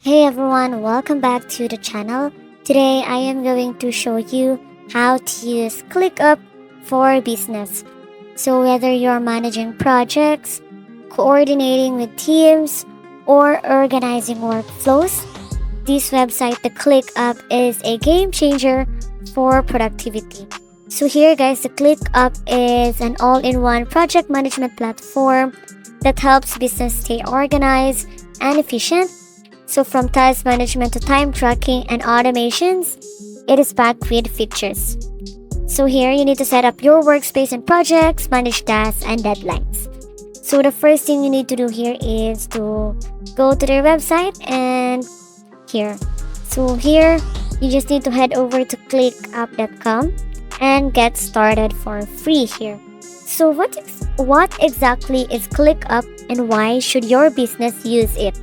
Hey everyone, welcome back to the channel. Today I am going to show you how to use ClickUp for business. So whether you're managing projects, coordinating with teams, or organizing workflows, this website, the ClickUp, is a game changer for productivity. So here guys, the ClickUp is an all-in-one project management platform that helps business stay organized and efficient. So from task management to time tracking and automations, it is packed with features. So here you need to set up your workspace and projects, manage tasks and deadlines. So the first thing you need to do here is to go to their website and here. So here you just need to head over to clickup.com and get started for free here. So what exactly is ClickUp and why should your business use it?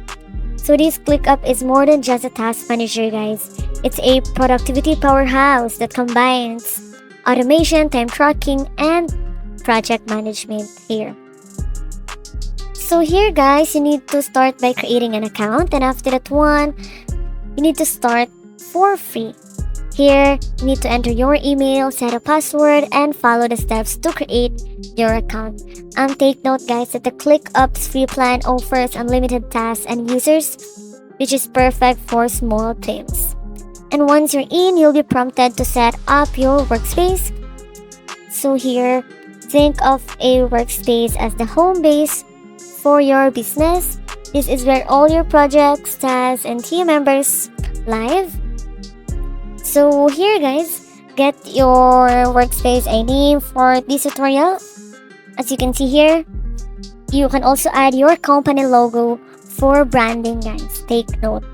So this ClickUp is more than just a task manager, guys. It's a productivity powerhouse that combines automation, time tracking, and project management here. So here, guys, you need to start by creating an account, and after that one, you need to start for free. Here, you need to enter your email, set a password, and follow the steps to create your account. Take note guys that the ClickUp's free plan offers unlimited tasks and users, which is perfect for small teams. And once you're in, you'll be prompted to set up your workspace. So here, think of a workspace as the home base for your business. This is where all your projects, tasks, and team members live. So here guys, get your workspace a name for this tutorial. As you can see here, you can also add your company logo for branding guys. Take note.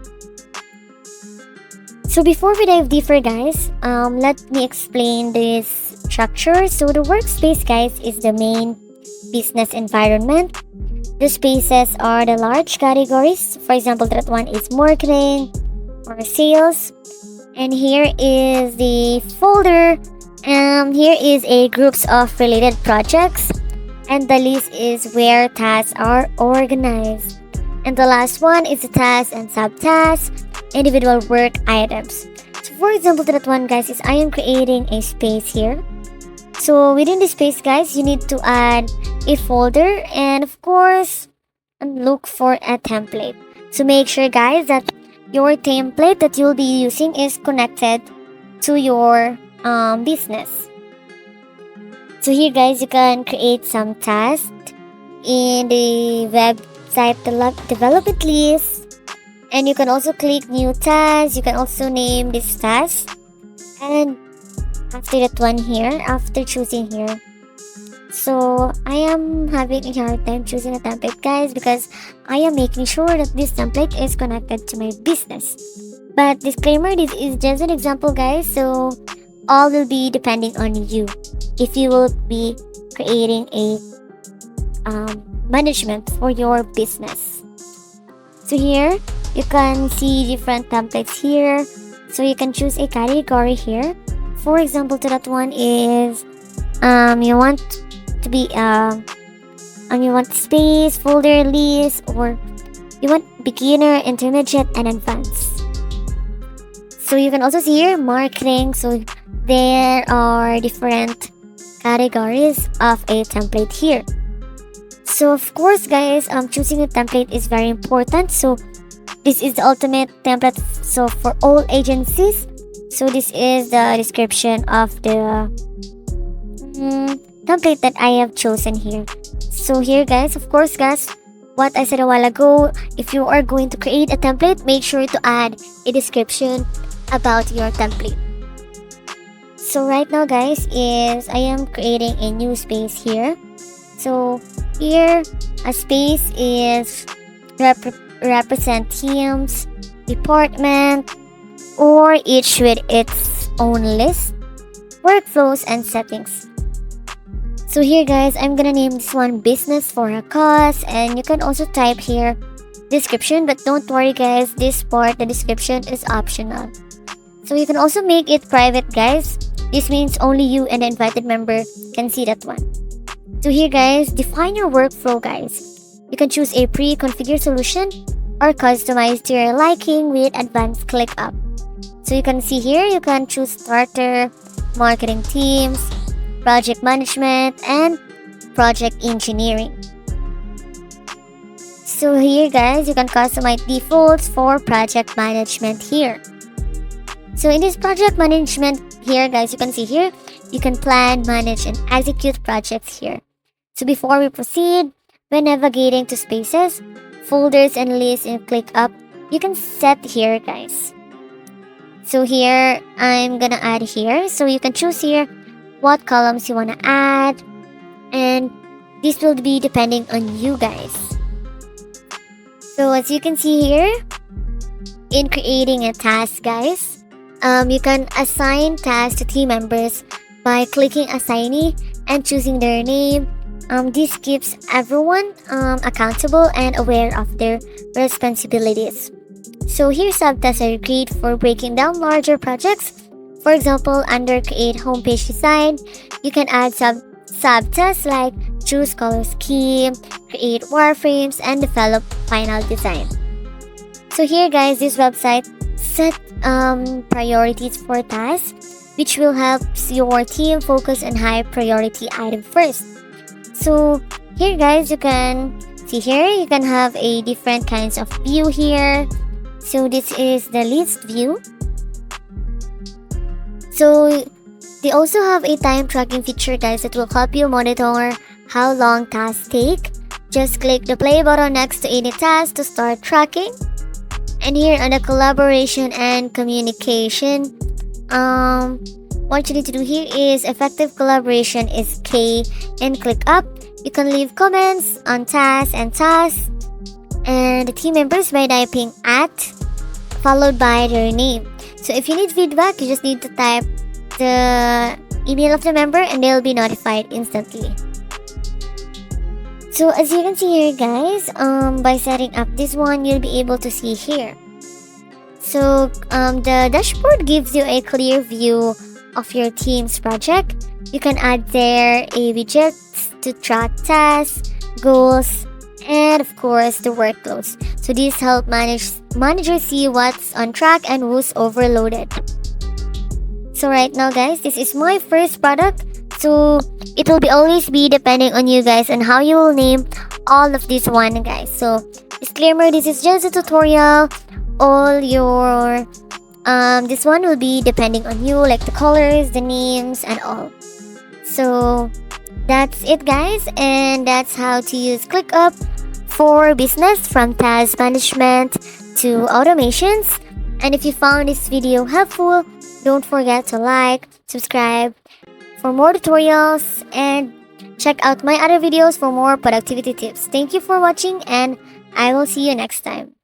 So before we dive deeper guys, let me explain this structure. So the workspace guys is the main business environment. The spaces are the large categories. For example, that one is marketing or sales. And here is the folder. Here is a groups of related projects. And the list is where tasks are organized. And the last one is the tasks and subtasks, individual work items. So for example, that one guys is I am creating a space here. So within this space guys, you need to add a folder and of course, look for a template. So make sure guys that your template that you'll be using is connected to your business. So here guys, you can create some tasks in the website development list, and you can also click new task. You can also name this task, and after that one here, after choosing here, so I am having a hard time choosing a template guys because I am making sure that this template is connected to my business. But disclaimer, this is just an example guys, so all will be depending on you if you will be creating a management for your business. So here you can see different templates here, so you can choose a category here. For example, to that one is you want to be you want space, folder, list, or you want beginner, intermediate, and advanced. So you can also see here marketing. So there are different categories of a template here. So of course guys, choosing a template is very important. So this is the ultimate template so for all agencies. So this is the description of the template that I have chosen here. So here guys, of course guys, what I said a while ago, if you are going to create a template, make sure to add a description about your template. So right now guys is I am creating a new space here. So here a space is represent teams, department, or each with its own list, workflows, and settings. So here guys, I'm gonna name this one business for a cause, and you can also type here description, but don't worry guys, this part, the description, is optional. So you can also make it private guys. This means only you and the invited member can see that one. So here guys, define your workflow guys. You can choose a pre-configured solution or customize to your liking with advanced ClickUp. So you can see here, you can choose starter, marketing teams, project management, and project engineering. So here guys, you can customize defaults for project management here. So in this project management here guys, you can see here, you can plan, manage, and execute projects here. So before we proceed, when navigating to spaces, folders, and lists in ClickUp, you can set here guys. So here, I'm gonna add here. So you can choose here what columns you wanna add, and this will be depending on you guys. So as you can see here, in creating a task guys, you can assign tasks to team members by clicking assignee and choosing their name. This keeps everyone accountable and aware of their responsibilities. So here subtasks are great for breaking down larger projects. For example, under create homepage design, you can add subtasks like choose color scheme, create wireframes, and develop final design. So here guys, this website set priorities for tasks, which will help your team focus on high priority item first. So here guys, you can see here, you can have a different kinds of view here. So this is the list view. So they also have a time tracking feature guys that will help you monitor how long tasks take. Just click the play button next to any task to start tracking. And here on the collaboration and communication, what you need to do here is effective collaboration is key in ClickUp. You can leave comments on tasks and the team members by typing @ followed by their name. So if you need feedback, you just need to type the email of the member and they'll be notified instantly. So as you can see here guys, by setting up this one, you'll be able to see here. So the dashboard gives you a clear view of your team's project. You can add there a widget to track tasks, goals, and of course the workloads. So these help managers see what's on track and who's overloaded. So right now guys, this is my first product. So it will always be depending on you guys and how you will name all of this one guys. So disclaimer, this is just a tutorial. All your this one will be depending on you, like the colors, the names, and all. So that's it guys, and that's how to use ClickUp for business, from task management to automations. And if you found this video helpful, don't forget to like, subscribe for more tutorials, and check out my other videos for more productivity tips. Thank you for watching, and I will see you next time.